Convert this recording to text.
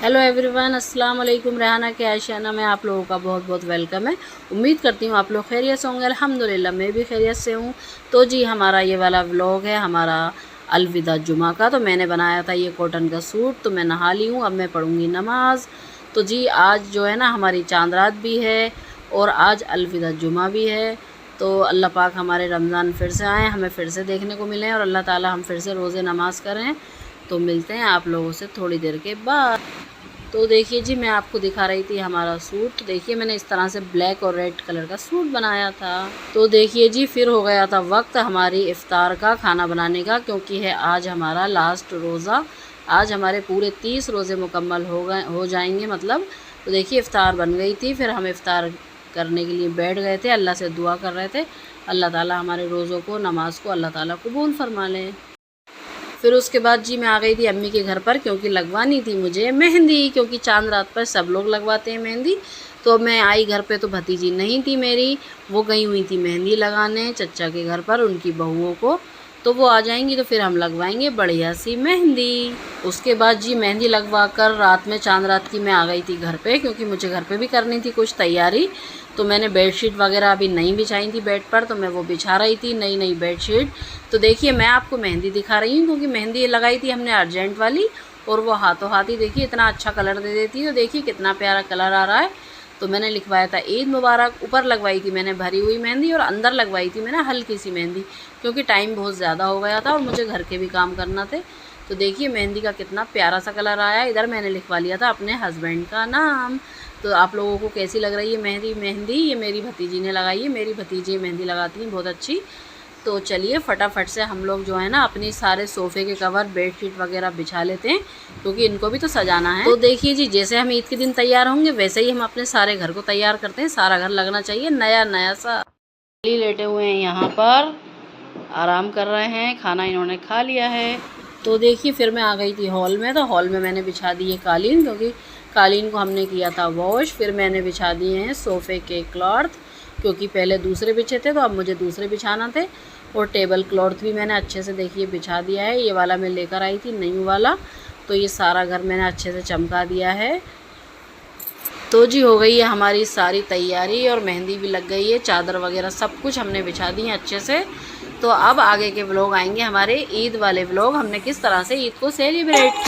Hello everyone, अस्सलाम वालेकुम। रेहाना के आशियाना में आप लोगों का बहुत बहुत वेलकम है। उम्मीद करती हूँ आप लोग खैरियत से होंगे। अल्हम्दुलिल्लाह मैं भी खैरियत से हूँ। तो जी हमारा ये वाला व्लॉग है हमारा अलविदा जुमा का। तो मैंने बनाया था ये कॉटन का सूट, तो मैं नहा ली हूँ, अब मैं पढ़ूँगी नमाज़। तो जी आज जो है ना हमारी चांद रात भी है और आज अलविदा जुमा भी है। तो अल्लाह पाक हमारे रमज़ान फिर से आएँ, हमें फिर से देखने को मिले और अल्लाह ताला हम फिर से रोज़े नमाज़ करें। तो मिलते हैं आप लोगों से थोड़ी देर के बाद। तो देखिए जी मैं आपको दिखा रही थी हमारा सूट। तो देखिए मैंने इस तरह से ब्लैक और रेड कलर का सूट बनाया था। तो देखिए जी फिर हो गया था वक्त हमारी इफ्तार का खाना बनाने का, क्योंकि है आज हमारा लास्ट रोज़ा। आज हमारे पूरे 30 रोज़े मुकम्मल हो जाएंगे मतलब। तो देखिए इफ्तार बन गई थी, फिर हम इफ्तार करने के लिए बैठ गए थे, अल्लाह से दुआ कर रहे थे अल्लाह ताला हमारे रोज़ों को, नमाज को अल्लाह ताला कबूल फरमा लें। फिर उसके बाद जी मैं आ गई थी अम्मी के घर पर, क्योंकि लगवानी थी मुझे मेहंदी, क्योंकि चांद रात पर सब लोग लगवाते हैं मेहंदी। तो मैं आई घर पे तो भतीजी नहीं थी मेरी, वो गई हुई थी मेहंदी लगाने चचा के घर पर उनकी बहुओं को। तो वो आ जाएंगी तो फिर हम लगवाएंगे बढ़िया सी मेहंदी। उसके बाद जी मेहंदी लगवा कर रात में चांद रात की मैं आ गई थी घर पे, क्योंकि मुझे घर पे भी करनी थी कुछ तैयारी। तो मैंने बेडशीट वगैरह अभी नहीं बिछाई थी बेड पर, तो मैं वो बिछा रही थी नई नई बेडशीट। तो देखिए मैं आपको मेहंदी दिखा रही हूँ, क्योंकि मेहंदी लगाई थी हमने अर्जेंट वाली, और वो हाथों हाथ ही देखिए इतना अच्छा कलर दे देती है। तो देखिए कितना प्यारा कलर आ रहा है। तो मैंने लिखवाया था ईद मुबारक। ऊपर लगवाई थी मैंने भरी हुई मेहंदी और अंदर लगवाई थी मैंने हल्की सी मेहंदी, क्योंकि टाइम बहुत ज़्यादा हो गया था और मुझे घर के भी काम करना थे। तो देखिए मेहंदी का कितना प्यारा सा कलर आया। इधर मैंने लिखवा लिया था अपने हस्बैंड का नाम। तो आप लोगों को कैसी लग रही है मेहंदी ये मेरी भतीजी ने लगाई है। मेरी भतीजी मेहंदी लगाती हैं बहुत अच्छी। तो चलिए फटाफट से हम लोग जो है ना अपने सारे सोफ़े के कवर बेडशीट वगैरह बिछा लेते हैं, क्योंकि इनको भी तो सजाना है। तो देखिए जी जैसे हम ईद के दिन तैयार होंगे वैसे ही हम अपने सारे घर को तैयार करते हैं। सारा घर लगना चाहिए नया नया सा। लेटे हुए हैं यहाँ पर, आराम कर रहे हैं, खाना इन्होंने खा लिया है। तो देखिए फिर मैं आ गई थी हॉल में। तो हॉल में मैंने बिछा दी है कालीन, क्योंकि कालीन को हमने किया था वॉश। फिर मैंने बिछा दिए हैं सोफ़े के क्लॉथ, क्योंकि पहले दूसरे बिछे थे तो अब मुझे दूसरे बिछाना थे। और टेबल क्लॉथ भी मैंने अच्छे से देखिए बिछा दिया है। ये वाला मैं लेकर आई थी न्यू वाला। तो ये सारा घर मैंने अच्छे से चमका दिया है। तो जी हो गई है हमारी सारी तैयारी और मेहंदी भी लग गई है, चादर वगैरह सब कुछ हमने बिछा दी है अच्छे से। तो अब आगे के व्लॉग आएंगे हमारे ईद वाले व्लॉग, हमने किस तरह से ईद को सेलिब्रेट